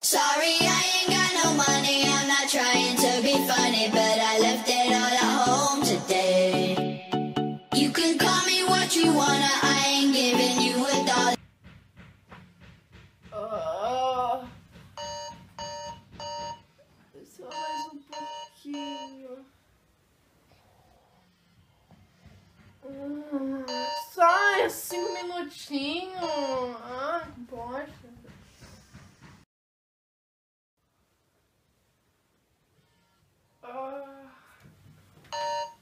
Sorry, I ain't got no money. I'm not trying to be funny, but I left it all at home today. You can call me what you wanna. I ain't giving you a dollar. Só mais um pouquinho. Só 5 minutinhos. Ah, que bosta.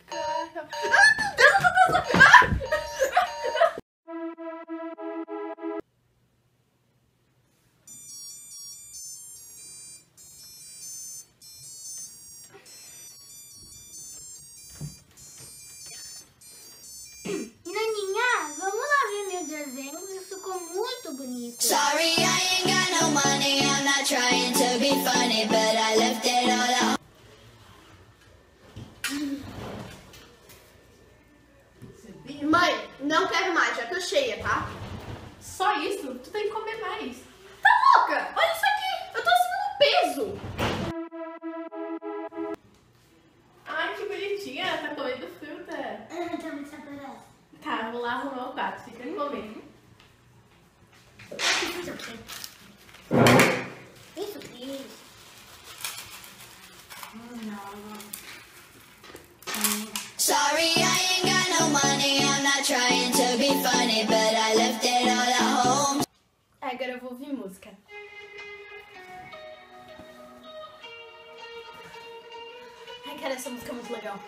Caraca. Meu Deus, eu tô passando. Naninha, vamos lá ver meu desenho, ficou muito bonito. Sorry, I ain't got no money. I'm not trying to be funny, but I left it all at home. Mãe, não quero mais, já tô cheia, tá? Só isso? Tu tem que comer mais. Tá louca? Olha isso aqui, eu tô acima do peso. Ai, que bonitinha. Tá comendo fruta. Tá muito saborosa. Tá, vou lá arrumar o prato. Fica comendo. Isso, isso. Sorry, I ain't got no money. I'm not trying to be funny, but I left it all at home. Agora eu vou ouvir música. Ai, cara, essa música é muito legal.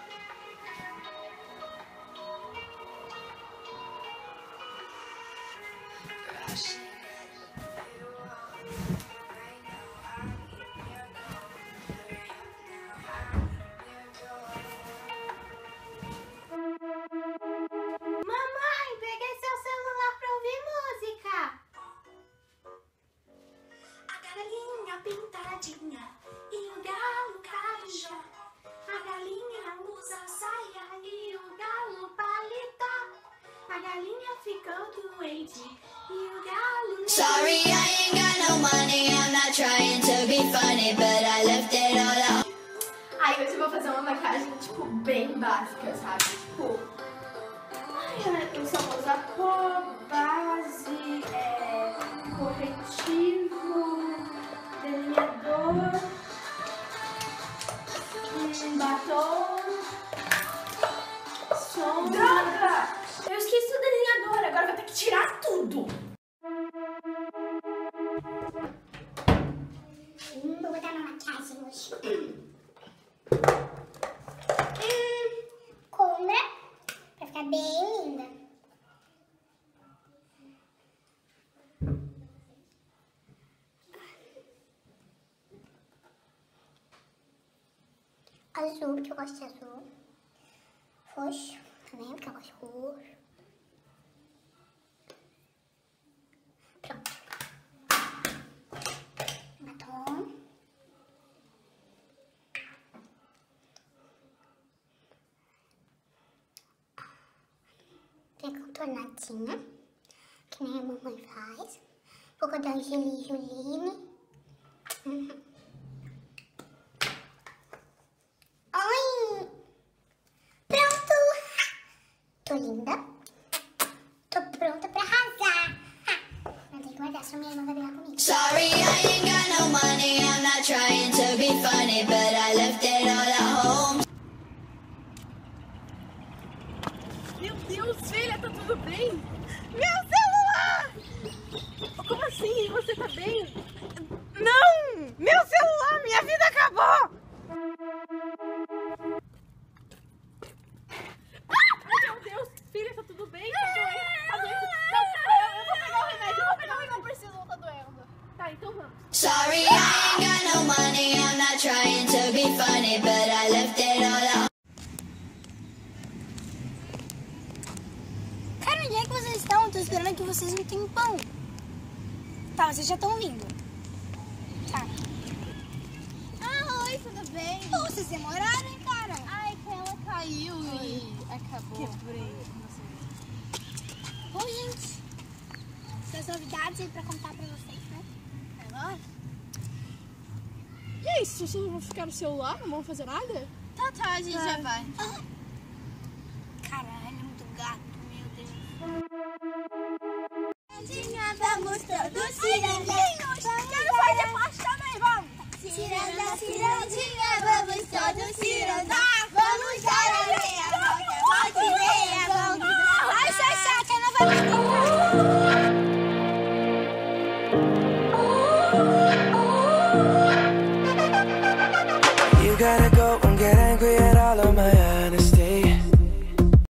Mamãe, peguei seu celular pra ouvir música. A galinha pintadinha e o galo carijó. A galinha usa saia e o galo paletó. A galinha ficou doente e o galo... Sorry, I ain't got no money. I'm not trying to be funny, but I left it all at home. Ai, hoje eu vou fazer uma maquiagem, tipo, bem básica, sabe? Tipo, Eu só vou usar pó, base, corretivo, delineador, batom, sombra. droga! Eu esqueci o delineador, agora vou ter que tirar tudo. Vou botar uma maquiagem hoje. Como, né? Pra ficar bem linda. Azul, porque eu gosto de azul. Roxo, também, porque eu gosto de roxo. Pronto. Batom. Bem contornadinha, que nem a mamãe faz. Vou colocar o Juline. Ai! Pronto! Tô linda. Tô pronta pra arrasar. Mas tem que guardar, senão minha irmã vai brigar comigo. Sorry, I ain't got no money. I'm not trying to be funny, but I left it all at home. Meu Deus, filha, tá tudo bem? Meu celular! Como assim? Você tá bem? Não! Meu celular! Minha vida acabou! Meu Deus, filha, tá tudo bem? Tá doendo? Tá doendo? Não, eu vou pegar o remédio. Eu vou pegar o remédio. Não precisa, tá doendo. Tá, então vamos. Sorry, I ain't got no money. I'm not trying to be funny, but I left it all at home. Cara, onde é que vocês estão? Tô esperando que vocês não tenham pão. Tá, vocês já estão vindo. Tá. Ah, oi, tudo bem? Pô, vocês demoraram, hein, cara? Ai, que ela caiu e acabou. Quebrei. Bom, gente, essas novidades aí pra contar pra vocês, né? É nóis? é isso? Vocês vão ficar no celular? Não vão fazer nada? Tá, a gente já vai. Caralho, muito gato, meu Deus. Vamos todos cirandinhos. Quero fazer parte também, vamos. Ciranda, cirandinha, vamos todos cirandar. Vamos dar areia, volta e meia, vamos. Ai, sai, que ela vai.